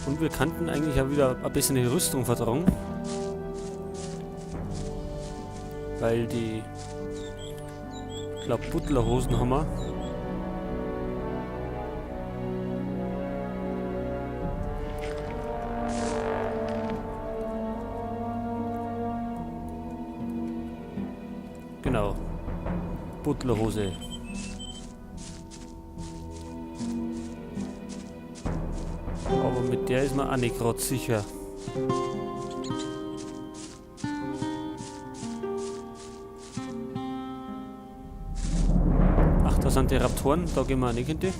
Und wir kannten eigentlich ja wieder ein bisschen die Rüstung vertrauen. Weil die, ich glaube, Butlerhosen haben wir. Genau. Butlerhose. Aber mit der ist man auch nicht gerade sicher. Ach, da sind die Raptoren, da gehen wir auch nicht hin. Die.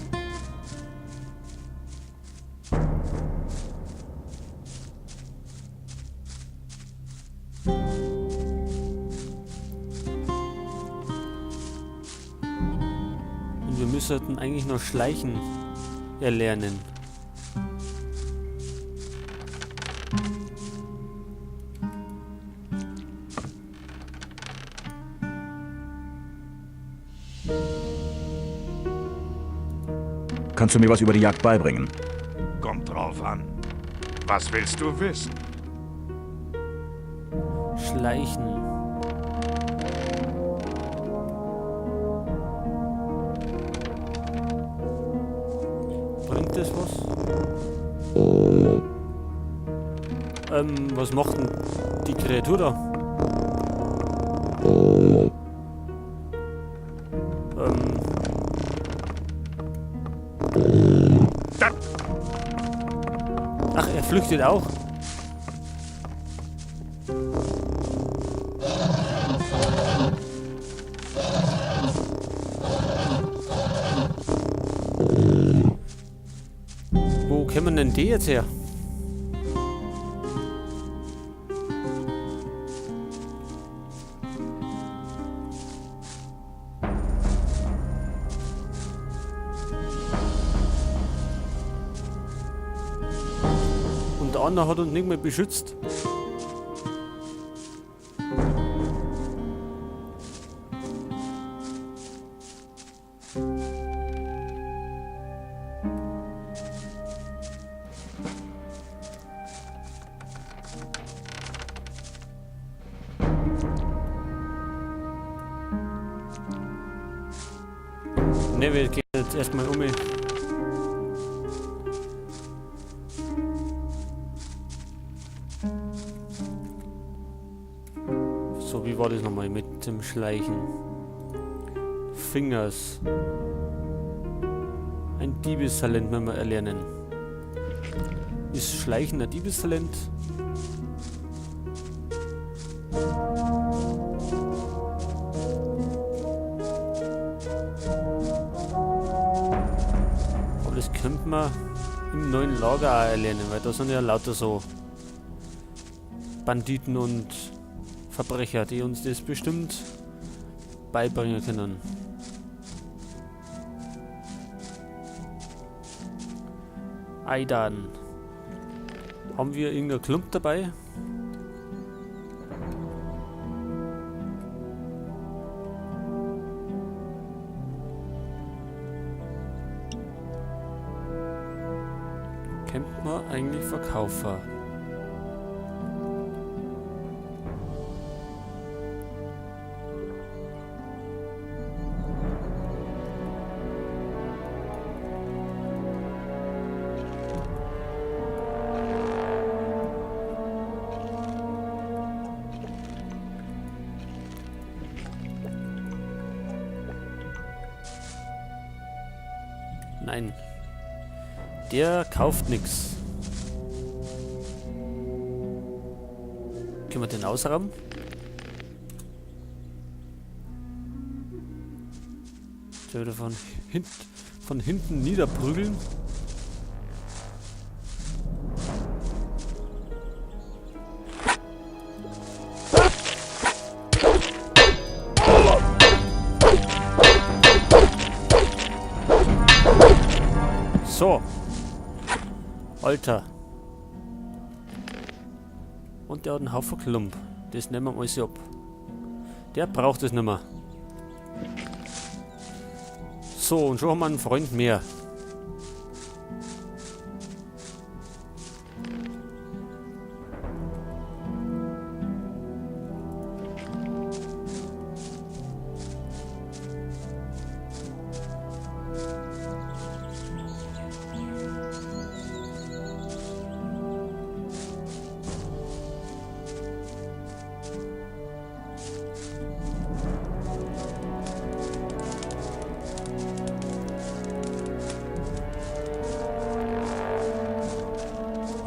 Und wir müssten eigentlich noch Schleichen erlernen. Kannst du mir was über die Jagd beibringen? Kommt drauf an. Was willst du wissen? Schleichen. Bringt das was? Was macht denn die Kreatur da? Ach, er flüchtet auch. Wo kommen denn die jetzt her? Und der andere hat uns nicht mehr beschützt. Ne, wir gehen jetzt erstmal um. So, wie war das nochmal mit dem Schleichen? Fingers. Ein Diebestalent müssen wir erlernen. Ist Schleichen ein Diebestalent? Aber das könnte man im neuen Lager auch erlernen, weil da sind ja lauter so Banditen und Verbrecher, die uns das bestimmt beibringen können. Aidan. Haben wir irgendeinen Klump dabei? Könnte man eigentlich verkaufen. Nein. Der kauft nichts. Können wir den ausrammen? Soll wir von hinten niederprügeln? So. Alter. Und der hat einen Haufen Klump. Das nehmen wir alles ab. Der braucht es nicht mehr. So, und schon haben wir einen Freund mehr.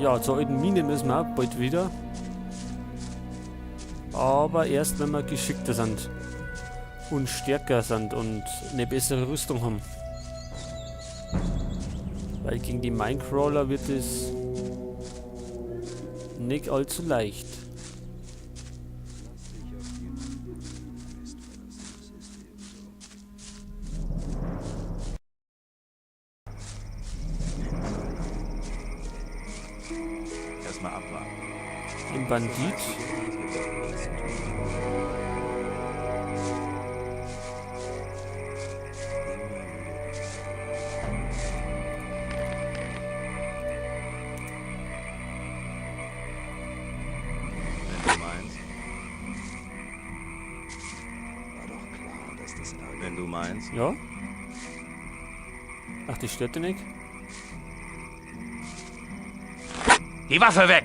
Ja, zur alten Mine müssen wir auch bald wieder. Aber erst, wenn wir geschickter sind. Und stärker sind und eine bessere Rüstung haben. Weil gegen die Minecrawler wird es nicht allzu leicht. Erstmal abwarten. Ein Bandit. Wenn du meinst. Ja. Ach, die stört dich nicht? Die Waffe weg!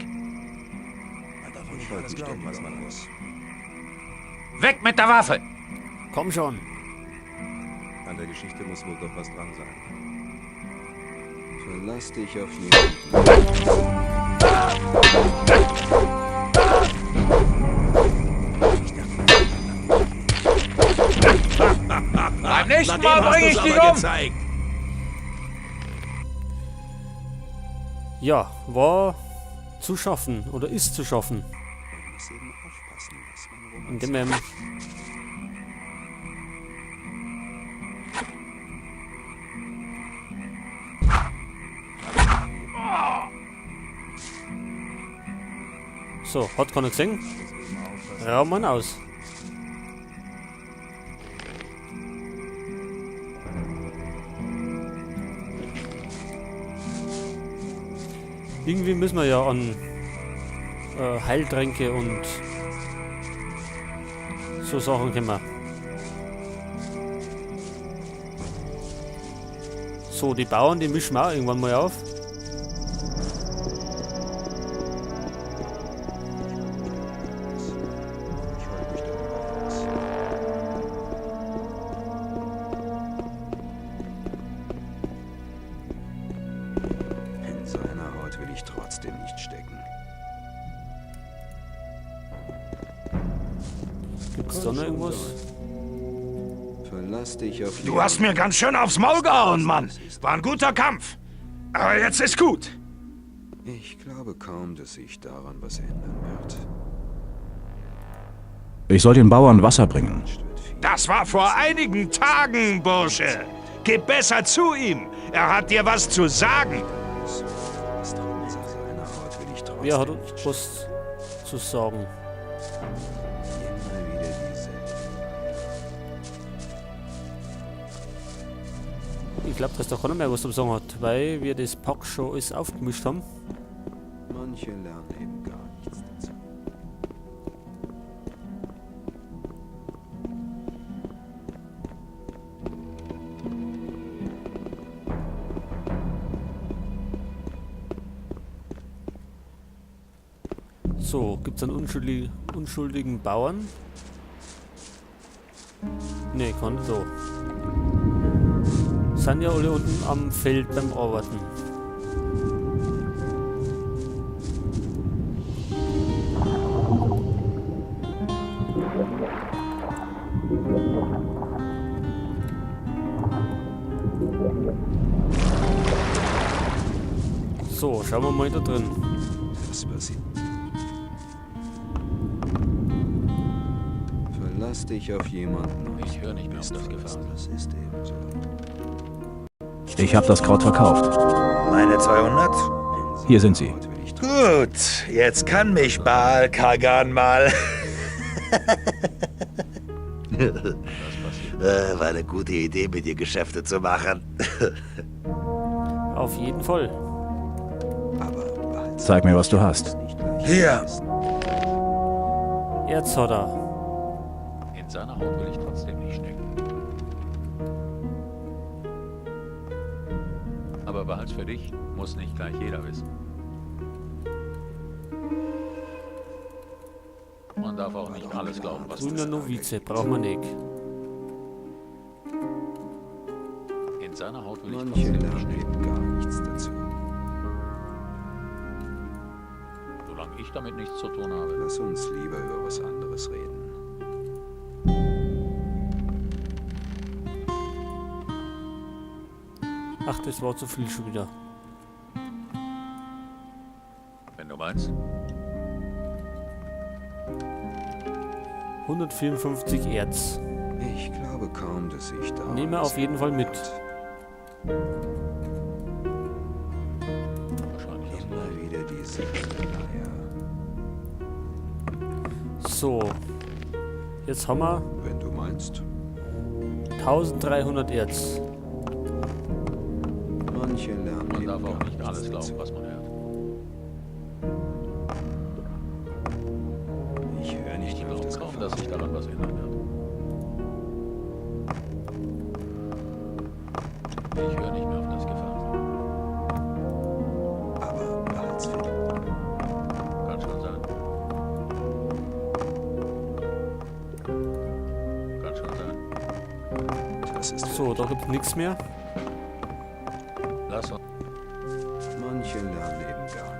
Ich wollte nicht denken, was man muss. Weg mit der Waffe! Komm schon. An der Geschichte muss wohl doch was dran sein. Verlass dich auf jemanden. Beim nächsten Mal bringe ich dich um! Ja, war zu schaffen oder ist zu schaffen. Man muss eben aufpassen, was man In dem So, hat keiner gesehen? Raumann aus. Irgendwie müssen wir ja an Heiltränke und so Sachen kommen. So, die Bauern, die mischen wir auch irgendwann mal auf. In seiner Haut will ich trotzdem nicht stecken. Gibt's da noch irgendwas? Verlass dich auf Du hast mir ganz schön aufs Maul gehauen, Mann. War ein guter Kampf. Aber jetzt ist gut. Ich glaube kaum, dass sich daran was ändern wird. Ich soll den Bauern Wasser bringen. Das war vor einigen Tagen, Bursche. Geh besser zu ihm. Er hat dir was zu sagen. Aus seiner Haut will ich trotzdem Wer hat nicht was zu sagen? immer wieder dieselbe. Ich glaube, dass da keiner mehr was zu sagen hat, weil wir das Pack schon alles aufgemischt haben. Manche lernen eben gar nichts dazu. So, gibt's einen unschuldigen Bauern? Ne, kann nicht da. Sind ja alle unten am Feld beim Arbeiten. So, schauen wir mal da drin. Das war sie. Verlass dich auf jemanden. Ich höre nicht mehr auf das Gefahren. Das ist eben so. Ich habe das Kraut verkauft. Meine 200? Hier sind sie. Haut will ich Gut, jetzt kann mich Baal Kagan mal. War eine gute Idee, mit dir Geschäfte zu machen. Auf jeden Fall. aber behalt's Zeig mir, was du hast. nicht gleich. Hier. Erz hat er. In seiner Haut will ich trotzdem nicht stecken. Aber behalt's für dich, muss nicht gleich jeder wissen. Man darf auch nicht alles glauben, was Grüner Novize, brauchen wir nicht. in seiner Haut will ich Manche trotzdem nicht lernen stecken. eben gar nichts dazu. ich damit nichts zu tun habe. Lass uns lieber über was anderes reden. Ach, das war zu viel schon wieder. Wenn du meinst. 154 Erz. Ich glaube kaum, dass ich da. Nehmen wir auf jeden Fall mit. Wahrscheinlich das Immer wieder dieselbe Leier. So. Jetzt haben wir Wenn du meinst. 1300 Erz. Manche lernen Man eben darf auch gar nicht nichts alles dazu. glauben, was man hört. Ich höre Ich nicht mehr auf glaube das kaum, Gefahren. dass sich daran was ändern wird. Ich höre nicht mehr auf das Gefahren. Aber er hat's verdient. Kann schon sein. Kann schon sein. Das ist So, da gibt's nichts mehr. Lass uns. Manche lernen eben gar